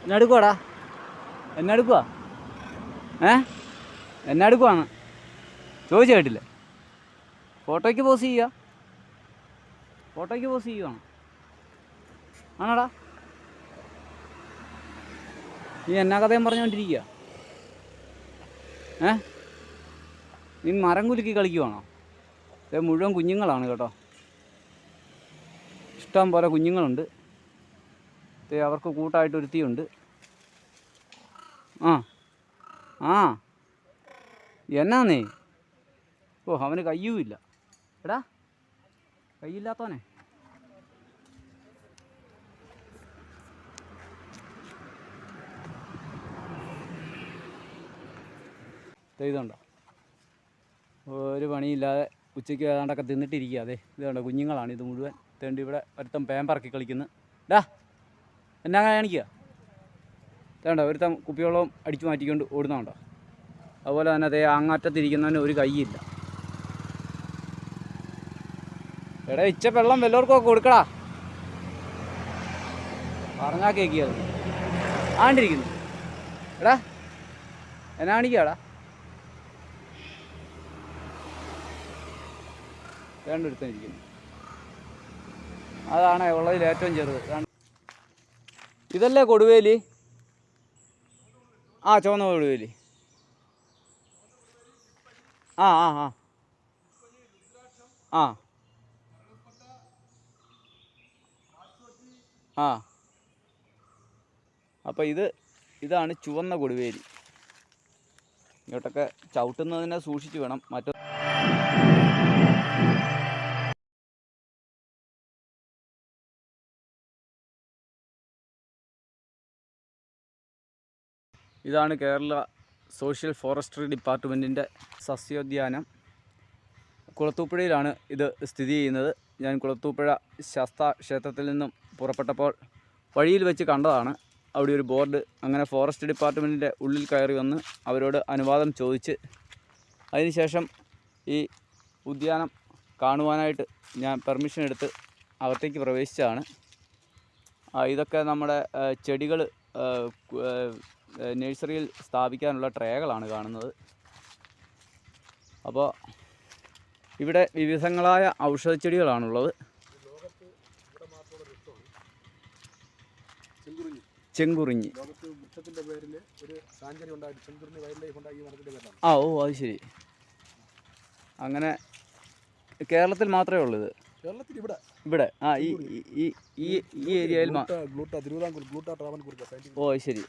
എന്നെടുക്കുവാടാ? എന്നെടുക്കുവാ? എന്നെടുക്കുവാണ് ചോദിച്ചു കേട്ടില്ലേ? ഫോട്ടോയ്ക്ക് പോസ് ചെയ്യുക. ഫോട്ടോയ്ക്ക് പോസ് ചെയ്യുവാണ് ആണോടാ? നീ എന്നാ കഥയും പറഞ്ഞുകൊണ്ടിരിക്കുക? നീ മരം കുലുക്കി കളിക്കുവാണോ? ഇത് മുഴുവൻ കുഞ്ഞുങ്ങളാണ് കേട്ടോ. ഇഷ്ടം പോലെ കുഞ്ഞുങ്ങളുണ്ട്. അവർക്ക് കൂട്ടായിട്ട് ഒരുത്തിയുണ്ട്. ആ എന്നാന്നേ? ഓ, അവന് കയ്യുമില്ല. എടാ, കയ്യില്ലാത്തവനെ. ഇതുണ്ടോ, ഒരു പണിയില്ലാതെ ഉച്ചയ്ക്ക് ഏതാണ്ടൊക്കെ തിന്നിട്ടിരിക്കുക. അതെ, ഇതുണ്ടോ കുഞ്ഞുങ്ങളാണ് ഇത് മുഴുവൻ. തേണ്ടി ഇവിടെ ഒരുത്തം പേമ്പറക്കി കളിക്കുന്നു. ഡാ, എന്നാ കാണിക്കുക? ഇതുണ്ടോ ഒരുത്തം കുപ്പിവെള്ളവും അടിച്ചു മാറ്റിക്കൊണ്ട് ഓടുന്നുണ്ടോ? അതുപോലെ തന്നെ അതേ അങ്ങാറ്റത്തിരിക്കുന്നവന് ഒരു കൈയില്ല. എടാ, ഇച്ച വെള്ളം വല്ലവർക്കൊക്കെ കൊടുക്കടാ. പറഞ്ഞാൽ കേൾക്കിയത് ആണ്ടിരിക്കുന്നു. എടാ, എന്നാ കാണിക്കാടാ? രണ്ടെടുത്തിരിക്കുന്നു. അതാണ് ഉള്ളതിൽ ഏറ്റവും ചെറുത്. ഇതല്ലേ കൊടുവേലി? ആ, ചുവന്ന കൊടുവേലി. ആ ആ ആ ആ ആ അപ്പോൾ ഇതാണ് ചുവന്ന കൊടുവേലി. ഇങ്ങോട്ടൊക്കെ ചവിട്ടുന്നതിനെ സൂക്ഷിച്ച് വേണം. ഇതാണ് കേരള സോഷ്യൽ ഫോറസ്ട്രി ഡിപ്പാർട്ട്മെൻറ്റിൻ്റെ സസ്യോദ്യാനം. കുളത്തൂപ്പുഴയിലാണ് ഇത് സ്ഥിതി ചെയ്യുന്നത്. ഞാൻ കുളത്തൂപ്പുഴ ശാസ്താ ക്ഷേത്രത്തിൽ നിന്നും പുറപ്പെട്ടപ്പോൾ വഴിയിൽ വെച്ച് കണ്ടതാണ് അവിടെ ഒരു ബോർഡ്. അങ്ങനെ ഫോറസ്റ്റ് ഡിപ്പാർട്ട്മെൻറ്റിൻ്റെ ഉള്ളിൽ കയറി വന്ന് അവരോട് അനുവാദം ചോദിച്ച് അതിനുശേഷം ഈ ഉദ്യാനം കാണുവാനായിട്ട് ഞാൻ പെർമിഷൻ എടുത്ത് അകത്തേക്ക് പ്രവേശിച്ചതാണ്. ഇതൊക്കെ നമ്മുടെ ചെടികൾ നഴ്സറിയിൽ സ്ഥാപിക്കാനുള്ള ട്രേകളാണ് കാണുന്നത്. അപ്പോൾ ഇവിടെ വിവിധങ്ങളായ ഔഷധച്ചെടികളാണുള്ളത്. ചെങ്കുറിഞ്ഞി. ആ, ഓ, അത് ശരി. അങ്ങനെ കേരളത്തിൽ മാത്രമേ ഉള്ളൂ ഇത്? ഇവിടെ ആ ഈ ഏരിയയിൽ. ഓ, ശരി.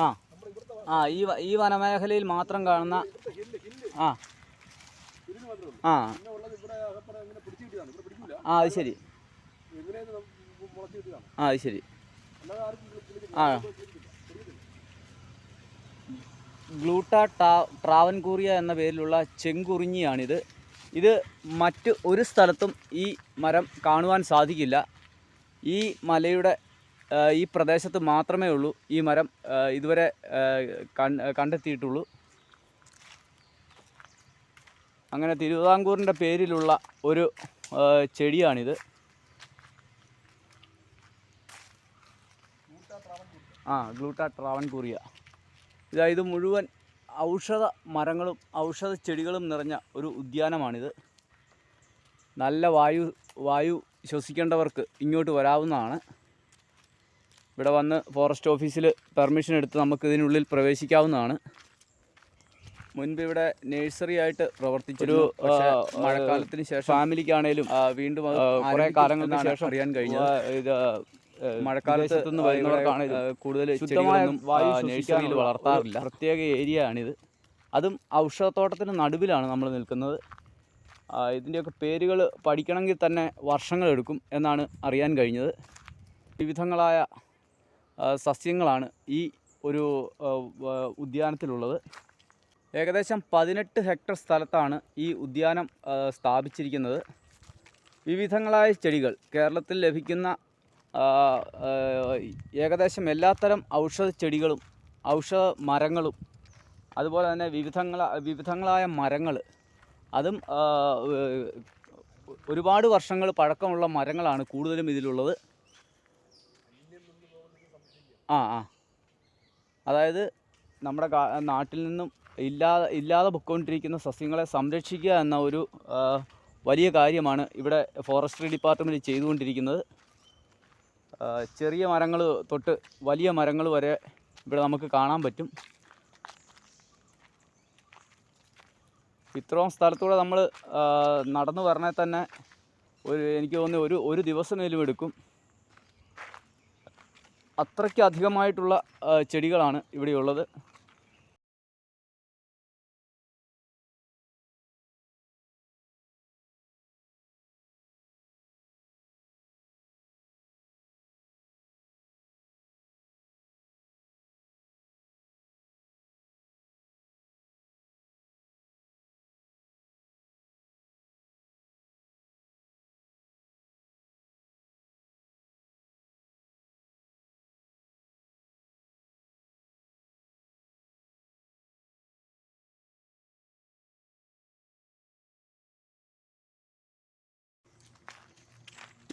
ആ ആ ഈ വനമേഖലയിൽ മാത്രം കാണുന്ന. ആ ആ ആ അത് ശരി. ആ, അത് ശരി. ആ, ഗ്ലൂട്ട ട്രാവൻകൂറിയ എന്ന പേരിലുള്ള ചെങ്കുറിഞ്ഞിയാണിത്. ഇത് മറ്റ് ഒരു സ്ഥലത്തും ഈ മരം കാണുവാൻ സാധിക്കില്ല. ഈ മലയുടെ ഈ പ്രദേശത്ത് മാത്രമേ ഉള്ളൂ ഈ മരം ഇതുവരെ കണ്ടെത്തിയിട്ടുള്ളൂ. അങ്ങനെ തിരുവിതാംകൂറിൻ്റെ പേരിലുള്ള ഒരു ചെടിയാണിത്. ആ, ഗ്ലൂട്ട ട്രാവൻകൂറിയ. ഇത് മുഴുവൻ ഔഷധ മരങ്ങളും ഔഷധ ചെടികളും നിറഞ്ഞ ഒരു ഉദ്യാനമാണിത്. നല്ല വായു ശ്വസിക്കേണ്ടവർക്ക് ഇങ്ങോട്ട് വരാവുന്നതാണ്. ഇവിടെ വന്ന് ഫോറസ്റ്റ് ഓഫീസിൽ പെർമിഷൻ എടുത്ത് നമുക്ക് ഇതിനുള്ളിൽ പ്രവേശിക്കാവുന്നതാണ്. മുൻപ് ഇവിടെ നഴ്സറി ആയിട്ട് പ്രവർത്തിച്ചൊരു മഴക്കാലത്തിന് ശേഷം ഫാമിലിക്കാണേലും വീണ്ടും കുറേ കാലങ്ങൾക്ക് ശേഷം അറിയാൻ കഴിഞ്ഞത് ഇത് മഴക്കാലത്ത് നിന്ന് വരുന്നവർക്കാണേലും കൂടുതൽ ചെടികളൊന്നും നഴ്സറിയിൽ വളർത്താറില്ല. പ്രത്യേക ഏരിയ ആണിത്. അതും ഔഷധത്തോട്ടത്തിന് നടുവിലാണ് നമ്മൾ നിൽക്കുന്നത്. ഇതിൻ്റെയൊക്കെ പേരുകൾ പഠിക്കണമെങ്കിൽ തന്നെ വർഷങ്ങളെടുക്കും എന്നാണ് അറിയാൻ കഴിഞ്ഞത്. വിവിധങ്ങളായ സസ്യങ്ങളാണ് ഈ ഒരു ഉദ്യാനത്തിലുള്ളത്. ഏകദേശം 18 ഹെക്ടർ സ്ഥലത്താണ് ഈ ഉദ്യാനം സ്ഥാപിച്ചിരിക്കുന്നത്. വിവിധങ്ങളായ ചെടികൾ കേരളത്തിൽ ലഭിക്കുന്ന ഏകദേശം എല്ലാത്തരം ഔഷധ ചെടികളും ഔഷധ മരങ്ങളും അതുപോലെ തന്നെ വിവിധങ്ങളായ മരങ്ങൾ അതും ഒരുപാട് വർഷങ്ങൾ പഴക്കമുള്ള മരങ്ങളാണ് കൂടുതലും ഇതിലുള്ളത്. അതായത് നമ്മുടെ നാട്ടിൽ നിന്നും ഇല്ലാതെ പൊയ്ക്കൊണ്ടിരിക്കുന്ന സസ്യങ്ങളെ സംരക്ഷിക്കുക എന്ന ഒരു വലിയ കാര്യമാണ് ഇവിടെ ഫോറസ്ട്രി ഡിപ്പാർട്ട്മെൻറ്റ് ചെയ്തുകൊണ്ടിരിക്കുന്നത്. ചെറിയ മരങ്ങൾ തൊട്ട് വലിയ മരങ്ങൾ വരെ ഇവിടെ നമുക്ക് കാണാൻ പറ്റും. ഇത്രയും സ്ഥലത്തൂടെ നമ്മൾ നടന്നു വരണേ തന്നെ എനിക്ക് തോന്നുന്നു ഒരു ദിവസമേലും എടുക്കും. അത്രയ്ക്ക് അധികമായിട്ടുള്ള ചെടികളാണ് ഇവിടെയുള്ളത്.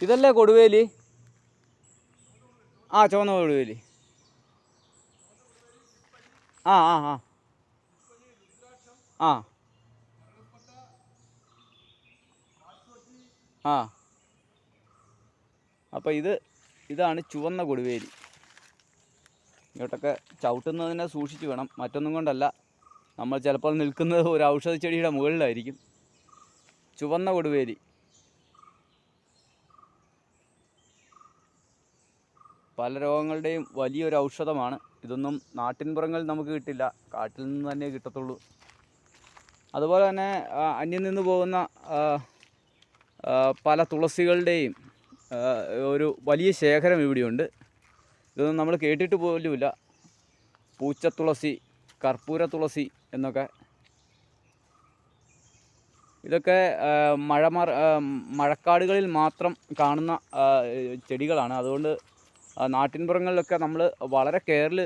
ഇതല്ലേ കൊടുവേലി? ചുവന്ന കൊടുവേലി. ആ ആ ആ ആ ആ അപ്പോൾ ഇതാണ് ചുവന്ന കൊടുവേലി. ഇങ്ങോട്ടൊക്കെ ചവിട്ടുന്നതിനെ സൂക്ഷിച്ച് വേണം, മറ്റൊന്നും കൊണ്ടല്ല. നമ്മൾ ചിലപ്പോൾ നിൽക്കുന്നത് ഒരു ഔഷധ ചെടിയുടെ മുകളിലായിരിക്കും. ചുവന്ന കൊടുവേലി പല രോഗങ്ങളുടെയും വലിയൊരു ഔഷധമാണ്. ഇതൊന്നും നാട്ടിൻപുറങ്ങളിൽ നമുക്ക് കിട്ടില്ല, കാട്ടിൽ നിന്ന് തന്നെ കിട്ടത്തുള്ളൂ. അതുപോലെ തന്നെ അന്യം നിന്ന് പോകുന്ന പല തുളസികളുടെയും ഒരു വലിയ ശേഖരം ഇവിടെയുണ്ട്. ഇതൊന്നും നമ്മൾ കേട്ടിട്ട് പോലുമില്ല. പൂച്ചത്തുളസി, കർപ്പൂര തുളസി എന്നൊക്കെ. ഇതൊക്കെ മഴക്കാടുകളിൽ മാത്രം കാണുന്ന ചെടികളാണ്. അതുകൊണ്ട് നാട്ടിൻപുറങ്ങളിലൊക്കെ നമ്മൾ വളരെ കെയറിൽ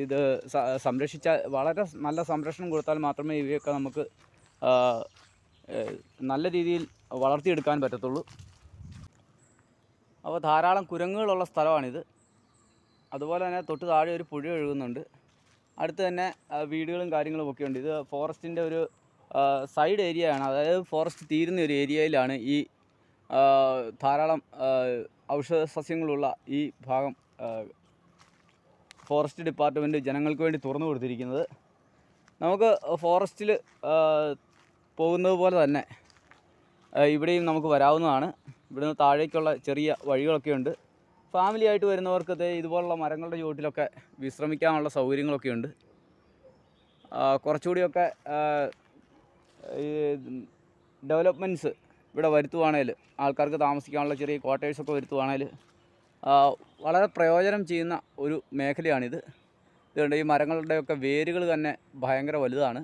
ഇത് സംരക്ഷിച്ചാൽ, വളരെ നല്ല സംരക്ഷണം കൊടുത്താൽ മാത്രമേ ഇവയൊക്കെ നമുക്ക് നല്ല രീതിയിൽ വളർത്തിയെടുക്കാൻ പറ്റത്തുള്ളൂ. അപ്പോൾ ധാരാളം കുരങ്ങുകളുള്ള സ്ഥലമാണിത്. അതുപോലെ തന്നെ തൊട്ട് താഴെ ഒരു പുഴ ഒഴുകുന്നുണ്ട്. അടുത്ത് തന്നെ വീടുകളും കാര്യങ്ങളും ഒക്കെ ഉണ്ട്. ഇത് ഫോറസ്റ്റിൻ്റെ ഒരു സൈഡ് ഏരിയയാണ്. അതായത് ഫോറസ്റ്റ് തീരുന്ന ഒരു ഏരിയയിലാണ് ഈ ധാരാളം ഔഷധ സസ്യങ്ങളുള്ള ഈ ഭാഗം ഫോറസ്റ്റ് ഡിപ്പാർട്ട്മെൻറ്റ് ജനങ്ങൾക്ക് വേണ്ടി തുറന്നു കൊടുത്തിരിക്കുന്നത്. നമുക്ക് ഫോറസ്റ്റിൽ പോകുന്നത് പോലെ തന്നെ ഇവിടെയും നമുക്ക് വരാവുന്നതാണ്. ഇവിടുന്ന് താഴേക്കുള്ള ചെറിയ വഴികളൊക്കെ ഉണ്ട്. ഫാമിലി ആയിട്ട് വരുന്നവർക്ക് ഇതുപോലുള്ള മരങ്ങളുടെ ചുവട്ടിലൊക്കെ വിശ്രമിക്കാനുള്ള സൗകര്യങ്ങളൊക്കെ ഉണ്ട്. കുറച്ചുകൂടിയൊക്കെ ഡെവലപ്മെൻറ്റ്സ് ഇവിടെ വരുത്തുവാണെങ്കിൽ, ആൾക്കാർക്ക് താമസിക്കാനുള്ള ചെറിയ ക്വാർട്ടേഴ്സൊക്കെ വരുത്തുവാണെങ്കിൽ വളരെ പ്രയോജനം ചെയ്യുന്ന ഒരു മേഖലയാണിത്. ഇതുകൊണ്ട് ഈ മരങ്ങളുടെയൊക്കെ വേരുകൾ തന്നെ ഭയങ്കര വലുതാണ്.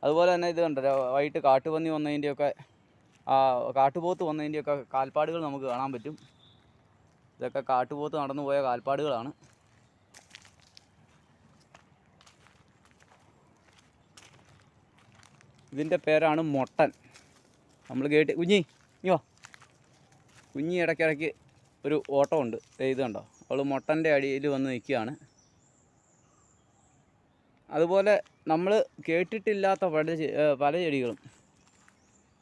അതുപോലെ തന്നെ ഇത് കണ്ടോ, വൈകിട്ട് കാട്ടുപന്നി വന്നതിൻ്റെയൊക്കെ കാട്ടുപോത്ത് വന്നതിൻ്റെയൊക്കെ കാൽപ്പാടുകൾ നമുക്ക് കാണാൻ പറ്റും. ഇതൊക്കെ കാട്ടുപോത്ത് നടന്നു പോയ കാൽപ്പാടുകളാണ്. ഇതിൻ്റെ പേരാണ് മൊട്ടൻ. നമ്മൾ കുഞ്ഞി ഇങ്ങോ, കുഞ്ഞി ഇടയ്ക്കിടയ്ക്ക് ഒരു ഓട്ടമുണ്ട്. ഇത് കണ്ടോ, അവൾ മൊട്ടൻ്റെ അടിയിൽ വന്ന് നിൽക്കുകയാണ്. അതുപോലെ നമ്മൾ കേട്ടിട്ടില്ലാത്ത പല ചെടികളും.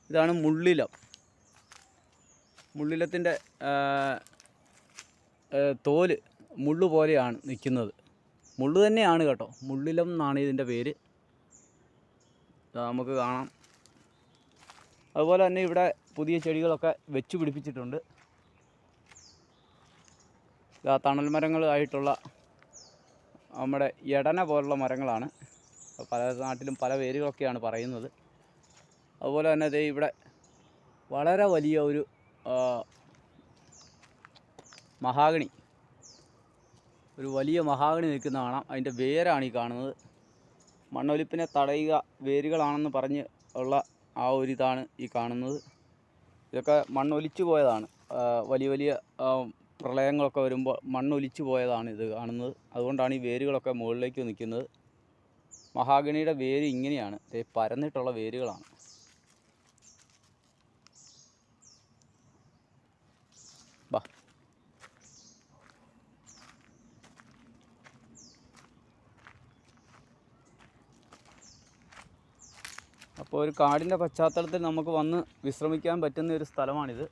ഇതാണ് മുള്ളിലം. മുള്ളിലത്തിൻ്റെ തോല് മുള്ളു പോലെയാണ് നിൽക്കുന്നത്. മുള്ളു തന്നെയാണ് കേട്ടോ, മുള്ളിലം എന്നാണ് ഇതിൻ്റെ പേര്. നമുക്ക് കാണാം. അതുപോലെ തന്നെ ഇവിടെ പുതിയ ചെടികളൊക്കെ വെച്ച് പിടിപ്പിച്ചിട്ടുണ്ട്. തണൽ മരങ്ങളായിട്ടുള്ള നമ്മുടെ എടന പോലുള്ള മരങ്ങളാണ്. പല നാട്ടിലും പല പേരുകളൊക്കെയാണ് പറയുന്നത്. അതുപോലെ തന്നെ ഇവിടെ വളരെ വലിയ ഒരു മഹാഗണി, ഒരു വലിയ മഹാഗണി നിൽക്കുന്ന കാണാം. അതിൻ്റെ വേരാണ് ഈ കാണുന്നത്. മണ്ണൊലിപ്പിനെ തടയുക വേരുകളാണെന്ന് പറഞ്ഞ് ഉള്ള ആ ഒരിതാണ് ഈ കാണുന്നത്. ഇതൊക്കെ മണ്ണൊലിച്ചു പോയതാണ്. വലിയ വലിയ പ്രളയങ്ങളൊക്കെ വരുമ്പോൾ മണ്ണൊലിച്ചു പോയതാണ് ഇത് കാണുന്നത്. അതുകൊണ്ടാണ് ഈ വേരുകളൊക്കെ മുകളിലേക്ക് നിൽക്കുന്നത്. മഹാഗണിയുടെ വേര് ഇങ്ങനെയാണ്, പരന്നിട്ടുള്ള വേരുകളാണ്. അപ്പോൾ ഒരു കാടിൻ്റെ പശ്ചാത്തലത്തിൽ നമുക്ക് വന്ന് വിശ്രമിക്കാൻ പറ്റുന്ന ഒരു സ്ഥലമാണിത്.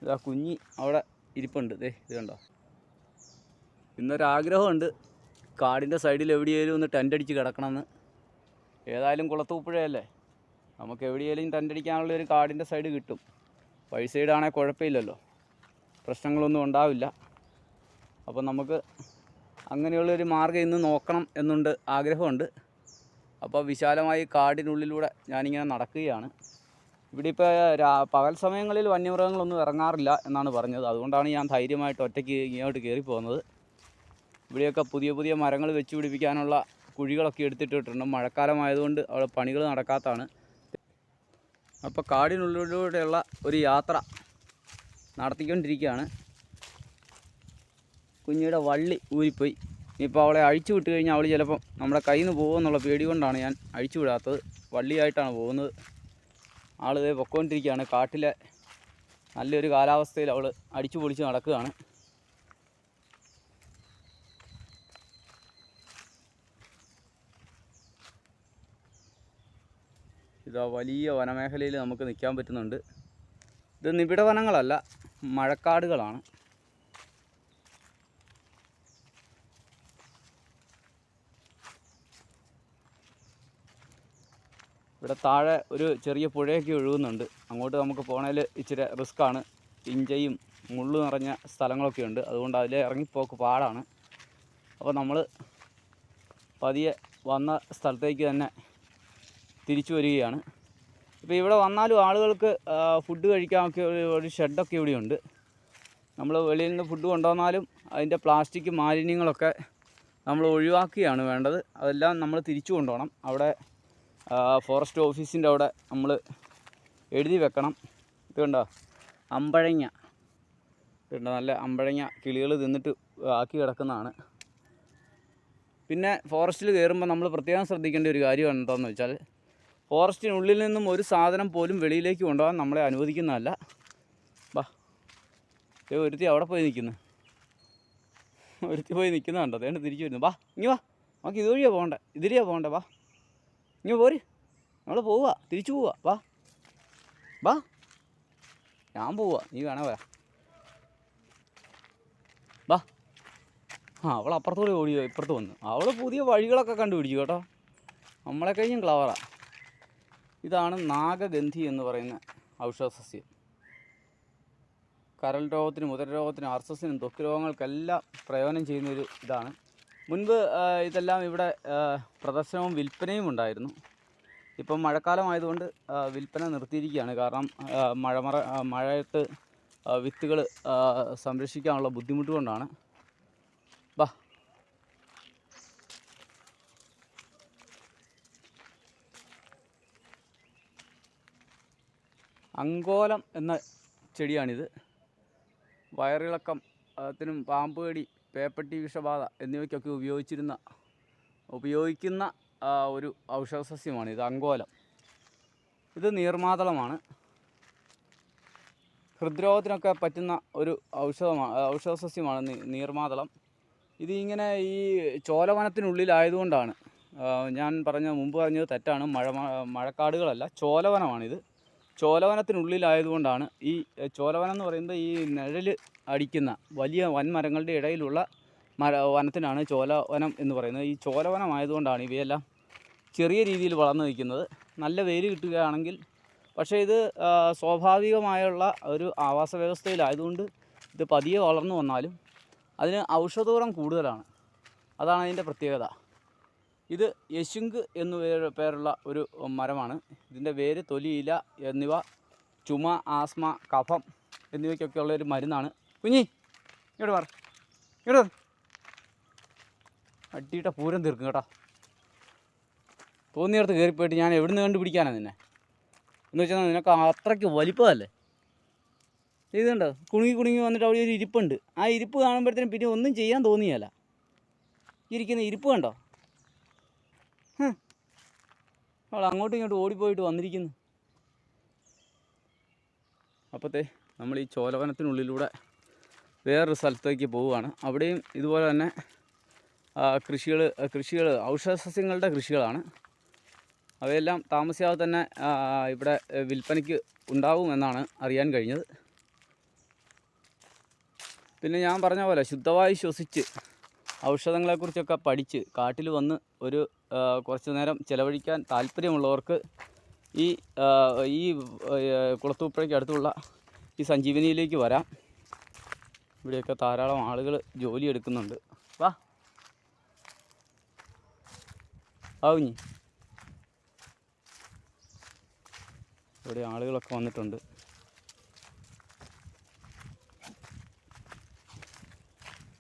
ഇതാ കുഞ്ഞി അവിടെ ഇരിപ്പുണ്ട്. ഇത് കണ്ടോ. ഇന്നൊരാഗ്രഹമുണ്ട് കാടിൻ്റെ സൈഡിൽ എവിടെയെങ്കിലും ഒന്ന് ടെൻ്റടിച്ച് കിടക്കണമെന്ന്. ഏതായാലും കുളത്തൂപ്പുഴയല്ലേ, നമുക്ക് എവിടെയെങ്കിലും ടെൻ്റടിക്കാനുള്ള ഒരു കാടിൻ്റെ സൈഡ് കിട്ടും. വഴി സൈഡാണെങ്കിൽ കുഴപ്പമില്ലല്ലോ, പ്രശ്നങ്ങളൊന്നും ഉണ്ടാവില്ല. അപ്പോൾ നമുക്ക് അങ്ങനെയുള്ളൊരു മാർഗ്ഗം ഇന്ന് നോക്കണം എന്നുണ്ട്, ആഗ്രഹമുണ്ട്. അപ്പോൾ വിശാലമായി കാടിനുള്ളിലൂടെ ഞാനിങ്ങനെ നടക്കുകയാണ്. ഇവിടെ ഇപ്പോൾ പകൽ സമയങ്ങളിൽ വന്യമൃഗങ്ങളൊന്നും ഇറങ്ങാറില്ല എന്നാണ് പറഞ്ഞത്. അതുകൊണ്ടാണ് ഞാൻ ധൈര്യമായിട്ട് ഒറ്റയ്ക്ക് ഇങ്ങോട്ട് കയറി പോകുന്നത്. ഇവിടെയൊക്കെ പുതിയ പുതിയ മരങ്ങൾ വെച്ച് പിടിപ്പിക്കാനുള്ള കുഴികളൊക്കെ എടുത്തിട്ടിട്ടുണ്ട്. മഴക്കാലമായതുകൊണ്ട് അവിടെ പണികൾ നടക്കാത്തതാണ്. അപ്പോൾ കാടിനുള്ളിലൂടെയുള്ള ഒരു യാത്ര നടത്തിക്കൊണ്ടിരിക്കുകയാണ്. കുഞ്ഞിയുടെ വള്ളി ഊരിപ്പോയി. ഇനിയിപ്പോൾ അവളെ അഴിച്ചു വിട്ട് കഴിഞ്ഞാൽ അവൾ ചിലപ്പം നമ്മുടെ കയ്യിൽ നിന്ന് പോകുമെന്നുള്ള പേടി കൊണ്ടാണ് ഞാൻ അഴിച്ചു വിടാത്തത്. വള്ളിയായിട്ടാണ് പോകുന്നത്. ആളിതേ പൊക്കോണ്ടിരിക്കുകയാണ്. കാട്ടിലെ നല്ലൊരു കാലാവസ്ഥയിൽ അവൾ അടിച്ചു പൊളിച്ച് നടക്കുകയാണ്. ഇതാ വലിയ വനമേഖലയിൽ നമുക്ക് നിൽക്കാൻ പറ്റുന്നുണ്ട്. ഇത് നിബിഡ വനങ്ങളല്ല, മഴക്കാടുകളാണ്. ഇവിടെ താഴെ ഒരു ചെറിയ പുഴയൊക്കെ ഒഴുകുന്നുണ്ട്. അങ്ങോട്ട് നമുക്ക് പോകണേൽ ഇച്ചിരി റിസ്ക്കാണ്. ഇഞ്ചയും മുള്ളു നിറഞ്ഞ സ്ഥലങ്ങളൊക്കെ ഉണ്ട്. അതുകൊണ്ട് അതിൽ ഇറങ്ങിപ്പോക്ക് പാടാണ്. അപ്പോൾ നമ്മൾ പതിയെ വന്ന സ്ഥലത്തേക്ക് തന്നെ തിരിച്ചു വരികയാണ്. ഇപ്പോൾ ഇവിടെ വന്നാലും ആളുകൾക്ക് ഫുഡ് കഴിക്കാനൊക്കെ ഒരു ഷെഡൊക്കെ ഇവിടെയുണ്ട്. നമ്മൾ വെളിയിൽ നിന്ന് ഫുഡ് കൊണ്ടുവന്നാലും അതിൻ്റെ പ്ലാസ്റ്റിക് മാലിന്യങ്ങളൊക്കെ നമ്മൾ ഒഴിവാക്കുകയാണ് വേണ്ടത്. അതെല്ലാം നമ്മൾ തിരിച്ചു കൊണ്ടുപോകണം. അവിടെ ഫോറസ്റ്റ് ഓഫീസിൻ്റെ അവിടെ നമ്മൾ എഴുതി വെക്കണം. ഇത് കണ്ടോ, അമ്പഴങ്ങ കണ്ടോ, നല്ല അമ്പഴങ്ങ കിളികൾ തിന്നിട്ട് ആക്കി കിടക്കുന്നതാണ്. പിന്നെ ഫോറസ്റ്റിൽ കയറുമ്പോൾ നമ്മൾ പ്രത്യേകം ശ്രദ്ധിക്കേണ്ട ഒരു കാര്യം എന്താണെന്ന് വെച്ചാൽ, ഫോറസ്റ്റിനുള്ളിൽ നിന്നും ഒരു സാധനം പോലും വെളിയിലേക്ക് കൊണ്ടുപോകാൻ നമ്മളെ അനുവദിക്കുന്നതല്ല. വാ, ഒരുത്തി അവിടെ പോയി നിൽക്കുന്നു. ഒരുത്തി പോയി നിൽക്കുന്നുണ്ടോ, അതേണ്ട തിരിച്ചു വരുന്നു. വാ ഇനി വാ, നമുക്ക് ഇതുവഴിയാണ് പോകണ്ടേ, ഇതിലെയാണ് പോകണ്ടേ. വാ ഇനി പോര്, നമ്മൾ പോവുക, തിരിച്ചു പോവുക. വാ വാ, ഞാൻ പോവുക, നീ വേണേ വരാം. വാ. അവൾ അപ്പുറത്തോടെ ഓടിയോ, ഇപ്പുറത്ത് വന്നു. അവൾ പുതിയ വഴികളൊക്കെ കണ്ടുപിടിച്ചു കേട്ടോ. നമ്മളെ കഴിഞ്ഞും ക്ലവറാണ്. ഇതാണ് നാഗഗന്ധി എന്ന് പറയുന്ന ഔഷധസസ്യം. കരൾ രോഗത്തിനും ഉദരരോഗത്തിനും അർസസിനും ത്വക്ക് രോഗങ്ങൾക്കെല്ലാം പ്രയോജനം ചെയ്യുന്നൊരു ഇതാണ്. മുൻപ് ഇതെല്ലാം ഇവിടെ പ്രദർശനവും വിൽപ്പനയും ഉണ്ടായിരുന്നു. ഇപ്പം മഴക്കാലമായതുകൊണ്ട് വിൽപ്പന നിർത്തിയിരിക്കുകയാണ്. കാരണം മഴയത്ത് വിത്തുകൾ സംരക്ഷിക്കാനുള്ള ബുദ്ധിമുട്ട് കൊണ്ടാണ്. ബാ. അങ്കോലം എന്ന ചെടിയാണിത്. വയറിളക്കം ത്തിനും പാമ്പ് കടി, പേപ്പട്ടി വിഷബാധ എന്നിവയ്ക്കൊക്കെ ഉപയോഗിക്കുന്ന ഒരു ഔഷധസസ്യമാണ് ഇത്, അങ്കോലം. ഇത് നീർമാതളമാണ്. ഹൃദ്രോഗത്തിനൊക്കെ പറ്റുന്ന ഒരു ഔഷധസസ്യമാണ് നീർമാതളം. ഇത് ഇങ്ങനെ ഈ ചോലവനത്തിനുള്ളിലായതുകൊണ്ടാണ് ഞാൻ മുമ്പ് പറഞ്ഞത് തെറ്റാണ്. മഴക്കാടുകളല്ല, ചോലവനമാണിത്. ചോലവനത്തിനുള്ളിലായതുകൊണ്ടാണ്. ഈ ചോലവനം എന്ന് പറയുന്നത് ഈ നിഴൽ അടിക്കുന്ന വലിയ വൻമരങ്ങളുടെ ഇടയിലുള്ള വനത്തിനാണ് ചോലവനം എന്ന് പറയുന്നത്. ഈ ചോലവനമായതുകൊണ്ടാണ് ഇവയെല്ലാം ചെറിയ രീതിയിൽ വളർന്നു നിൽക്കുന്നത്. നല്ല വെയിൽ കിട്ടുകയാണെങ്കിൽ, പക്ഷേ ഇത് സ്വാഭാവികമായുള്ള ഒരു ആവാസ വ്യവസ്ഥയിലായതുകൊണ്ട് ഇത് പതിയെ വളർന്നു വന്നാലും അതിന് ഔഷധഗുണം കൂടുതലാണ്. അതാണ് അതിൻ്റെ പ്രത്യേകത. ഇത് യശുങ്ക് എന്നു പേരുള്ള ഒരു മരമാണ്. ഇതിൻ്റെ വേര്, തൊലി, ഇല എന്നിവ ചുമ, ആസ്മ, കഫം എന്നിവയ്ക്കൊക്കെ ഉള്ളൊരു മരുന്നാണ്. കുഞ്ഞി ഇങ്ങോട്ട് മാറി, ഇങ്ങോട്ട് അട്ടിയിട്ട പൂരം തീർക്കും കേട്ടോ. തോന്നിയിടത്ത് കയറിപ്പോയിട്ട് ഞാൻ എവിടുന്ന് കണ്ടുപിടിക്കാനാണ് നിന്നെ എന്ന് വെച്ചാൽ നിനക്ക് അത്രയ്ക്ക് വലിപ്പമല്ലേ. ഇതുണ്ടോ, കുണുങ്ങി വന്നിട്ട് അവിടെ ഒരു ഇരിപ്പുണ്ട്. ആ ഇരിപ്പ് കാണുമ്പോഴത്തേനും പിന്നെ ഒന്നും ചെയ്യാൻ തോന്നിയല്ല. ഇരിക്കുന്ന ഇരിപ്പ് കണ്ടോ. അവൾ അങ്ങോട്ടും ഇങ്ങോട്ടും ഓടിപ്പോയിട്ട് വന്നിരിക്കുന്നു. അപ്പോഴത്തെ നമ്മൾ ഈ ചോലവനത്തിനുള്ളിലൂടെ വേറൊരു സ്ഥലത്തേക്ക് പോവുകയാണ്. അവിടെയും ഇതുപോലെ തന്നെ കൃഷികൾ ഔഷധസസ്യങ്ങളുടെ കൃഷികളാണ്. അവയെല്ലാം താമസിയാതെ തന്നെ ഇവിടെ വിൽപ്പനയ്ക്ക് ഉണ്ടാവുമെന്നാണ് അറിയാൻ കഴിഞ്ഞത്. പിന്നെ ഞാൻ പറഞ്ഞ പോലെ ശുദ്ധവായു ശ്വസിച്ച് ഔഷധങ്ങളെക്കുറിച്ചൊക്കെ പഠിച്ച് കാട്ടിൽ വന്ന് ഒരു കുറച്ച് നേരം ചിലവഴിക്കാൻ താല്പര്യമുള്ളവർക്ക് ഈ കുളത്തൂപ്പുഴയ്ക്ക് അടുത്തുള്ള ഈ സഞ്ജീവനിയിലേക്ക് വരാം. ഇവിടെയൊക്കെ ധാരാളം ആളുകൾ ജോലി എടുക്കുന്നുണ്ട്. വാ ആവുഞ്ഞി, ഇവിടെ ആളുകളൊക്കെ വന്നിട്ടുണ്ട്.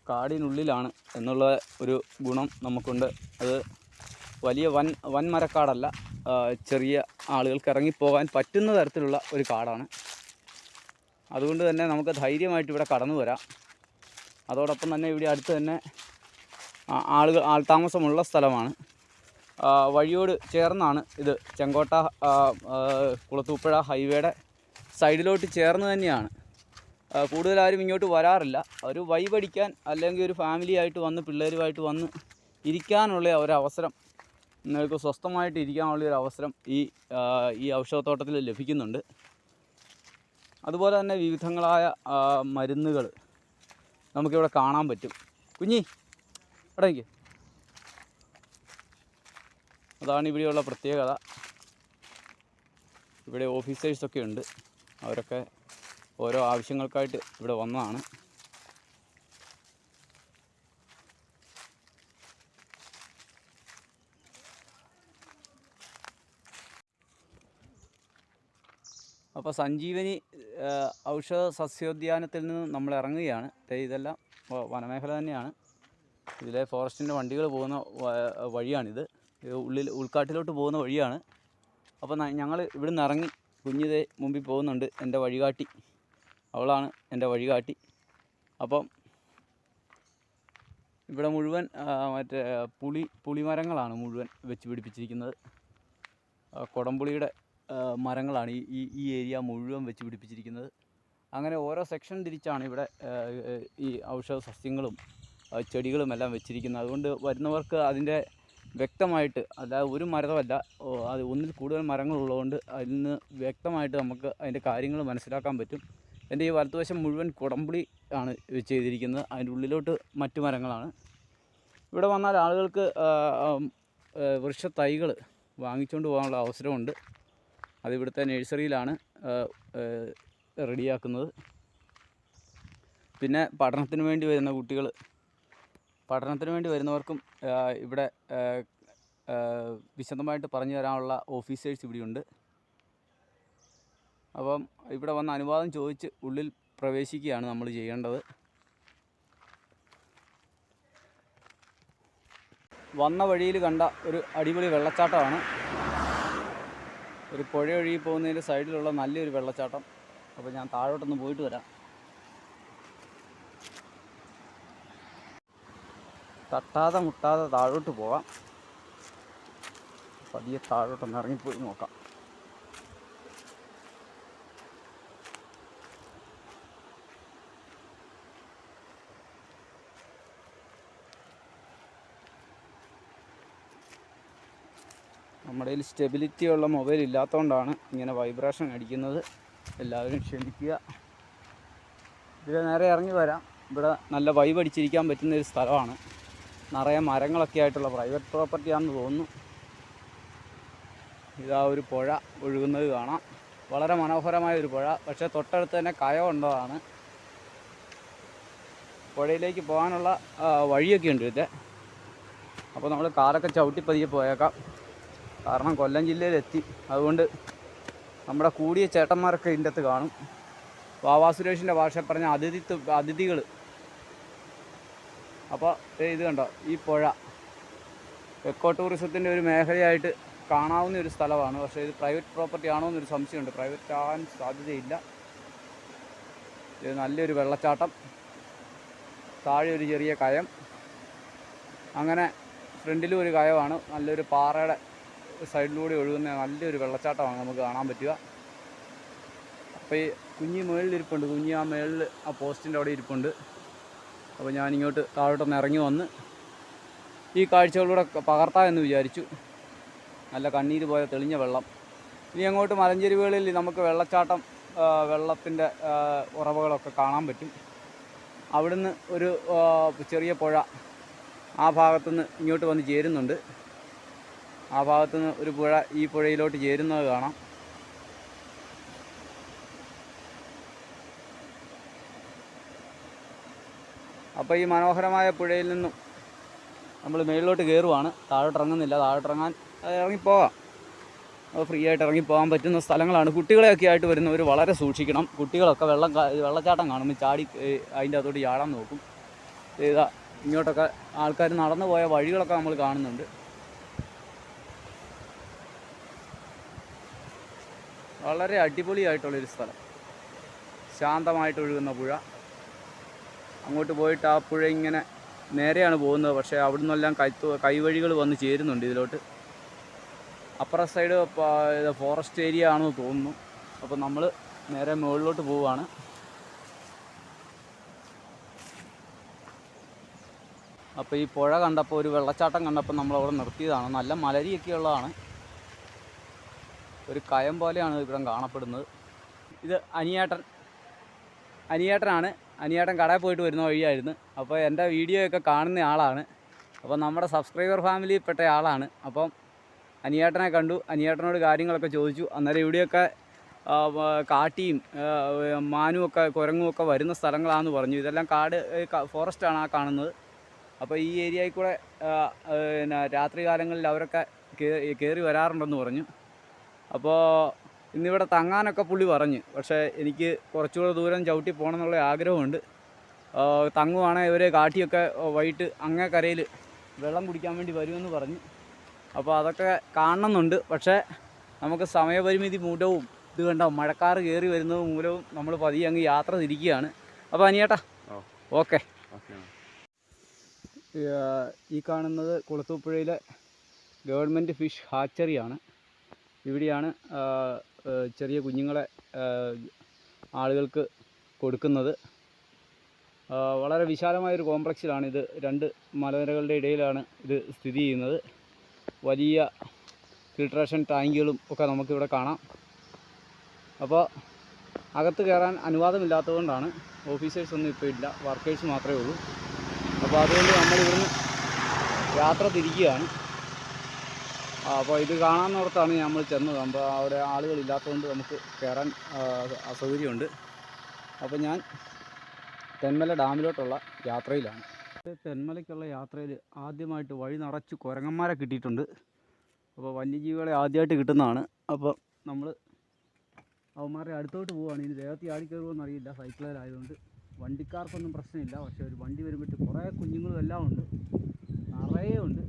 കാടിനുള്ളിലാണ് എന്നുള്ള ഒരു ഗുണം നമുക്കുണ്ട്. അത് വലിയ വൻമരക്കാടല്ല, ചെറിയ ആളുകൾക്ക് ഇറങ്ങിപ്പോകാൻ പറ്റുന്ന തരത്തിലുള്ള ഒരു കാടാണ്. അതുകൊണ്ട് തന്നെ നമുക്ക് ധൈര്യമായിട്ട് ഇവിടെ കടന്നു വരാം. അതോടൊപ്പം തന്നെ ഇവിടെ അടുത്ത് തന്നെ ആൾതാമസമുള്ള സ്ഥലമാണ്. വഴിയോട് ചേർന്നാണ് ഇത്. ചെങ്കോട്ട കുളത്തൂപ്പുഴ ഹൈവേയുടെ സൈഡിലോട്ട് ചേർന്ന് തന്നെയാണ്. കൂടുതലാരും ഇങ്ങോട്ട് വരാറില്ല. ഒരു വൈബടിക്കാൻ അല്ലെങ്കിൽ ഒരു ഫാമിലി ആയിട്ട് വന്ന് പിള്ളേരുമായിട്ട് വന്ന് ഇരിക്കാനുള്ള ഒരവസരം, നിങ്ങൾക്ക് സ്വസ്ഥമായിട്ട് ഇരിക്കാനുള്ള ഒരു അവസരം ഈ ഔഷധത്തോട്ടത്തിൽ ലഭിക്കുന്നുണ്ട്. അതുപോലെ തന്നെ വിവിധങ്ങളായ മരുന്നുകൾ നമുക്കിവിടെ കാണാൻ പറ്റും. കുഞ്ഞി ഇവിടെ നിൽക്ക്. അതാണ് ഇവിടെയുള്ള പ്രത്യേകത. ഇവിടെ ഓഫീസേഴ്സൊക്കെ ഉണ്ട്. അവരൊക്കെ ഓരോ ആവശ്യങ്ങൾക്കായിട്ട് ഇവിടെ വന്നതാണ്. അപ്പോൾ സഞ്ജീവനി ഔഷധ സസ്യോദ്യാനത്തിൽ നിന്ന് നമ്മൾ ഇറങ്ങുകയാണ്. ഇതെല്ലാം വനമേഖല തന്നെയാണ്. ഇതിലെ ഫോറസ്റ്റിൻ്റെ വണ്ടികൾ പോകുന്ന വഴിയാണിത്. ഉൾക്കാട്ടിലോട്ട് പോകുന്ന വഴിയാണ്. അപ്പോൾ ഞങ്ങൾ ഇവിടെ നിന്ന് ഇറങ്ങി. കുഞ്ഞിതേ മുമ്പിൽ പോകുന്നുണ്ട്, എൻ്റെ വഴികാട്ടി. അവളാണ് എൻ്റെ വഴികാട്ടി. അപ്പം ഇവിടെ മുഴുവൻ മറ്റേ പുളിമരങ്ങളാണ് മുഴുവൻ വെച്ച് പിടിപ്പിച്ചിരിക്കുന്നത്. കുടംപുളിയുടെ മരങ്ങളാണ് ഈ ഏരിയ മുഴുവൻ വെച്ച് പിടിപ്പിച്ചിരിക്കുന്നത്. അങ്ങനെ ഓരോ സെക്ഷൻ തിരിച്ചാണ് ഇവിടെ ഈ ഔഷധ സസ്യങ്ങളും ചെടികളും എല്ലാം വെച്ചിരിക്കുന്നത്. അതുകൊണ്ട് വരുന്നവർക്ക് അതിൻ്റെ വ്യക്തമായിട്ട്, അല്ലാതെ ഒരു മരമല്ല, അത് ഒന്നിൽ കൂടുതൽ മരങ്ങളുള്ളതുകൊണ്ട് അതിൽ നിന്ന് വ്യക്തമായിട്ട് നമുക്ക് അതിൻ്റെ കാര്യങ്ങൾ മനസ്സിലാക്കാൻ പറ്റും. എൻ്റെ ഈ വലത്തുവശം മുഴുവൻ കുടംപുളി ആണ് ചെയ്തിരിക്കുന്നത്. അതിൻ്റെ ഉള്ളിലോട്ട് മറ്റു മരങ്ങളാണ്. ഇവിടെ വന്നാൽ ആളുകൾക്ക് വൃക്ഷത്തൈകൾ വാങ്ങിച്ചുകൊണ്ട് പോകാനുള്ള അവസരമുണ്ട്. അത് ഇവിടുത്തെ നഴ്സറിയിലാണ് റെഡിയാക്കുന്നത്. പിന്നെ പഠനത്തിന് വേണ്ടി വരുന്ന കുട്ടികൾ, പഠനത്തിന് വേണ്ടി വരുന്നവർക്കും ഇവിടെ വിശദമായിട്ട് പറഞ്ഞു തരാനുള്ള ഓഫീസേഴ്സ് ഇവിടെയുണ്ട്. അപ്പം ഇവിടെ വന്ന് അനുവാദം ചോദിച്ച് ഉള്ളിൽ പ്രവേശിക്കുകയാണ് നമ്മൾ ചെയ്യേണ്ടത്. വന്ന വഴിയിൽ കണ്ട ഒരു അടിപൊളി വെള്ളച്ചാട്ടമാണ്. ഒരു പുഴ ഒഴുകി പോകുന്നതിൻ്റെ സൈഡിലുള്ള നല്ലൊരു വെള്ളച്ചാട്ടം. അപ്പോൾ ഞാൻ താഴോട്ടൊന്ന് പോയിട്ട് വരാം. തട്ടാതെ മുട്ടാതെ താഴോട്ട് പോകാം. പതിയെ താഴോട്ടൊന്ന് ഇറങ്ങിപ്പോയി നോക്കാം. നമ്മുടെ കയ്യിൽ സ്റ്റെബിലിറ്റി ഉള്ള മൊബൈൽ ഇല്ലാത്തതുകൊണ്ടാണ് ഇങ്ങനെ വൈബ്രേഷൻ അടിക്കുന്നത്. എല്ലാവരും ക്ഷമിക്കുക. ഇതിൽ നേരെ ഇറങ്ങി വരാം. ഇവിടെ നല്ല വൈബ് അടിച്ചിരിക്കാൻ പറ്റുന്നൊരു സ്ഥലമാണ്. നിറയെ മരങ്ങളൊക്കെ ആയിട്ടുള്ള പ്രൈവറ്റ് പ്രോപ്പർട്ടിയാണെന്ന് തോന്നുന്നു. ഇതാ ഒരു പുഴ ഒഴുകുന്നത് കാണാം. വളരെ മനോഹരമായ ഒരു പുഴ. പക്ഷേ തൊട്ടടുത്ത് തന്നെ കയമുള്ളതാണ്. പുഴയിലേക്ക് പോകാനുള്ള വഴിയൊക്കെ ഉണ്ട് ഇതിൻ്റെ. അപ്പോൾ നമ്മൾ കാലൊക്കെ ചവിട്ടിപ്പതിയെ പോയേക്കാം. കാരണം കൊല്ലം ജില്ലയിലെത്തി. അതുകൊണ്ട് നമ്മുടെ കൂടിയ ചേട്ടന്മാരൊക്കെ ഇതിൻ്റെ അകത്ത് കാണും. വാവാ സുരേഷിൻ്റെ ഭാഷ പറഞ്ഞ അതിഥികൾ. അപ്പോൾ ഇത് കണ്ടോ, ഈ പുഴ എക്കോ ടൂറിസത്തിൻ്റെ ഒരു മേഖലയായിട്ട് കാണാവുന്ന ഒരു സ്ഥലമാണ്. പക്ഷേ ഇത് പ്രൈവറ്റ് പ്രോപ്പർട്ടി ആണോ എന്നൊരു സംശയമുണ്ട്. പ്രൈവറ്റ് ആകാൻ സാധ്യതയില്ല. ഇത് നല്ലൊരു വെള്ളച്ചാട്ടം, താഴെ ഒരു ചെറിയ കയം, അങ്ങനെ ഫ്രണ്ടിലും ഒരു കയമാണ്. നല്ലൊരു പാറയുടെ സൈഡിലൂടെ ഒഴുകുന്ന നല്ലൊരു വെള്ളച്ചാട്ടമാണ് നമുക്ക് കാണാൻ പറ്റുക. അപ്പോൾ ഈ കുഞ്ഞി മുകളിലിരിപ്പുണ്ട്. കുഞ്ഞി ആ മുകളിൽ ആ പോസ്റ്റിൻ്റെ അവിടെ ഇരിപ്പുണ്ട്. അപ്പോൾ ഞാനിങ്ങോട്ട് താഴോട്ടൊന്ന് ഇറങ്ങി വന്ന് ഈ കാഴ്ചകളിലൂടെ പകർത്താമെന്ന് വിചാരിച്ചു. നല്ല കണ്ണീര് പോലെ തെളിഞ്ഞ വെള്ളം. ഇനി അങ്ങോട്ട് മലഞ്ചെരുവുകളിൽ നമുക്ക് വെള്ളച്ചാട്ടം, വെള്ളത്തിൻ്റെ ഉറവകളൊക്കെ കാണാൻ പറ്റും. അവിടുന്ന് ഒരു ചെറിയ പുഴ ആ ഭാഗത്തുനിന്ന് ഇങ്ങോട്ട് വന്ന് ചേരുന്നുണ്ട്. ആ ഭാഗത്തുനിന്ന് ഒരു പുഴ ഈ പുഴയിലോട്ട് ചേരുന്നത് കാണാം. അപ്പോൾ ഈ മനോഹരമായ പുഴയിൽ നിന്നും നമ്മൾ മേളിലോട്ട് കയറുവാണ്. താഴോട്ട് ഇറങ്ങുന്നില്ല. താഴോട്ടിറങ്ങാൻ ഇറങ്ങിപ്പോകാം. അത് ഫ്രീ ആയിട്ട് ഇറങ്ങിപ്പോകാൻ പറ്റുന്ന സ്ഥലങ്ങളാണ്. കുട്ടികളെയൊക്കെ ആയിട്ട് വരുന്നവർ വളരെ സൂക്ഷിക്കണം. കുട്ടികളൊക്കെ വെള്ളച്ചാട്ടം കാണുമ്പോൾ ചാടി അതിൻ്റെ അകത്തോട്ട് ചാടാൻ നോക്കും. ഇതാ ഇങ്ങോട്ടൊക്കെ ആൾക്കാർ നടന്നു പോയ വഴികളൊക്കെ നമ്മൾ കാണുന്നുണ്ട്. വളരെ അടിപൊളിയായിട്ടുള്ളൊരു സ്ഥലം. ശാന്തമായിട്ട് ഒഴുകുന്ന പുഴ. അങ്ങോട്ട് പോയിട്ട് ആ പുഴ ഇങ്ങനെ നേരെയാണ് പോകുന്നത്. പക്ഷേ അവിടെ നിന്നെല്ലാം കൈവഴികൾ വന്ന് ചേരുന്നുണ്ട് ഇതിലോട്ട്. അപ്പുറ സൈഡ് ഫോറസ്റ്റ് ഏരിയ ആണെന്ന് തോന്നുന്നു. അപ്പോൾ നമ്മൾ നേരെ മുകളിലോട്ട് പോവുകയാണ്. അപ്പോൾ ഈ പുഴ കണ്ടപ്പോൾ, ഒരു വെള്ളച്ചാട്ടം കണ്ടപ്പോൾ നമ്മളവിടെ നിർത്തിയതാണ്. നല്ല മലരിയൊക്കെ ഉള്ളതാണ്. ഒരു കയം പോലെയാണ് ഇവിടെ കാണപ്പെടുന്നത്. ഇത് അനിയേട്ടനാണ്. അനിയേട്ടൻ കടയിൽ പോയിട്ട് വരുന്ന വഴിയായിരുന്നു. അപ്പോൾ എൻ്റെ വീഡിയോയൊക്കെ കാണുന്ന ആളാണ്. അപ്പോൾ നമ്മുടെ സബ്സ്ക്രൈബർ ഫാമിലിയിൽ പെട്ട ആളാണ്. അപ്പം അനിയേട്ടനെ കണ്ടു. അനിയേട്ടനോട് കാര്യങ്ങളൊക്കെ ചോദിച്ചു. അന്നേരം ഇവിടെയൊക്കെ കാട്ടിയും മാനുമൊക്കെ കുരങ്ങുമൊക്കെ വരുന്ന സ്ഥലങ്ങളാണെന്ന് പറഞ്ഞു. ഇതെല്ലാം ഫോറസ്റ്റാണ് ആ കാണുന്നത്. അപ്പോൾ ഈ ഏരിയയിൽ കൂടെ പിന്നെ രാത്രി കാലങ്ങളിൽ അവരൊക്കെ കയറി വരാറുണ്ടെന്ന് പറഞ്ഞു. അപ്പോൾ ഇന്നിവിടെ തങ്ങാനൊക്കെ പുള്ളി പറഞ്ഞ്. പക്ഷേ എനിക്ക് കുറച്ചുകൂടെ ദൂരം ചവിട്ടി പോകണം എന്നുള്ള ആഗ്രഹമുണ്ട്. തങ്ങുവാണെങ്കിൽ ഇവർ കാട്ടിയൊക്കെ വൈകിട്ട് അങ്ങേ കരയിൽ വെള്ളം കുടിക്കാൻ വേണ്ടി വരുമെന്ന് പറഞ്ഞു. അപ്പോൾ അതൊക്കെ കാണണമെന്നുണ്ട്. പക്ഷേ നമുക്ക് സമയപരിമിതി മൂലവും ഇത് കണ്ടോ മഴക്കാറ് കയറി വരുന്നത് മൂലവും നമ്മൾ പതിയെ അങ്ങ് യാത്ര തിരിക്കുകയാണ്. അപ്പോൾ അനിയേട്ടാ ഓക്കെ. ഈ കാണുന്നത് കുളത്തൂപ്പുഴയിലെ ഗവൺമെൻറ് ഫിഷ് ഹാച്ചറിയാണ്. ഇവിടെയാണ് ചെറിയ കുഞ്ഞുങ്ങളെ ആളുകൾക്ക് കൊടുക്കുന്നത്. വളരെ വിശാലമായൊരു കോംപ്ലക്സിലാണിത്. രണ്ട് മലനിരകളുടെ ഇടയിലാണ് ഇത് സ്ഥിതി ചെയ്യുന്നത്. വലിയ ഫിൽട്രേഷൻ ടാങ്കുകളും ഒക്കെ നമുക്കിവിടെ കാണാം. അപ്പോൾ അകത്ത് കയറാൻ അനുവാദമില്ലാത്തതുകൊണ്ടാണ്. ഓഫീസേഴ്സൊന്നും ഇപ്പോൾ ഇല്ല, വർക്കേഴ്സ് മാത്രമേ ഉള്ളൂ. അപ്പോൾ അതുകൊണ്ട് നമ്മളിവിടുന്ന് യാത്ര തിരിക്കുകയാണ്. അപ്പോൾ ഇത് കാണാമെന്നോർത്താണ് നമ്മൾ ചെന്നത്. അപ്പോൾ അവിടെ ആളുകളില്ലാത്തതുകൊണ്ട് നമുക്ക് കയറാൻ അസൗകര്യമുണ്ട്. അപ്പോൾ ഞാൻ തെന്മല ഡാമിലോട്ടുള്ള യാത്രയിലാണ്. തെന്മലയ്ക്കുള്ള യാത്രയിൽ ആദ്യമായിട്ട് വഴി നിറച്ച് കുരങ്ങന്മാരെ കിട്ടിയിട്ടുണ്ട്. അപ്പോൾ വന്യജീവികളെ ആദ്യമായിട്ട് കിട്ടുന്നതാണ്. അപ്പോൾ നമ്മൾ അവന്മാരുടെ അടുത്തോട്ട് പോവുകയാണ്. ഇനി ദേഹത്ത് ചാടി കയറുമോയെന്ന് അറിയില്ല. സൈക്കിളിലായതുകൊണ്ട് വണ്ടിക്കാർക്കൊന്നും പ്രശ്നമില്ല. പക്ഷേ ഒരു വണ്ടി വരുമ്പോഴത്തെ കുറേ കുഞ്ഞുങ്ങളും എല്ലാം ഉണ്ട്, നിറയെ ഉണ്ട്.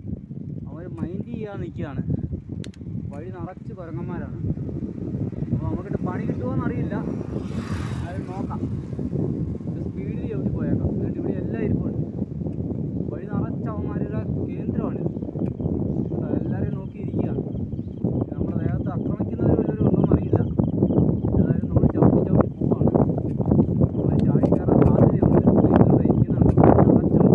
അവർ മൈൻഡ് ചെയ്യാൻ നിൽക്കുകയാണ്. വഴി നിറച്ച് കുരങ്ങന്മാരാണ്. അപ്പോൾ നമുക്കിട്ട് പണി കിട്ടുമോയെന്ന് അറിയില്ല. അത് നോക്കാം. സ്പീഡിൽ എവിടെ പോയേക്കാം. എന്നിട്ട് ഇവിടെ എല്ലാം ഇരിപ്പുണ്ട്. വഴി നിറച്ച് അവന്മാരുടെ കേന്ദ്രമാണ്. എല്ലാവരെയും നോക്കിയിരിക്കുകയാണ്. നമ്മുടെ ദേഹത്ത് ആക്രമിക്കുന്നവർ വല്ലവരും ഉണ്ടോയെന്ന് അറിയില്ല. ഏതായാലും നമ്മൾ ചവിട്ടി പോവാണ്. നമ്മൾ ചാടി കയറാൻ സാധ്യതയുണ്ട്. ഇതിലൂടെ ഇരിക്കുന്നുണ്ട്. നിറച്ചുണ്ട്.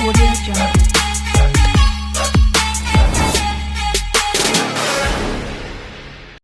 Audio Jungle.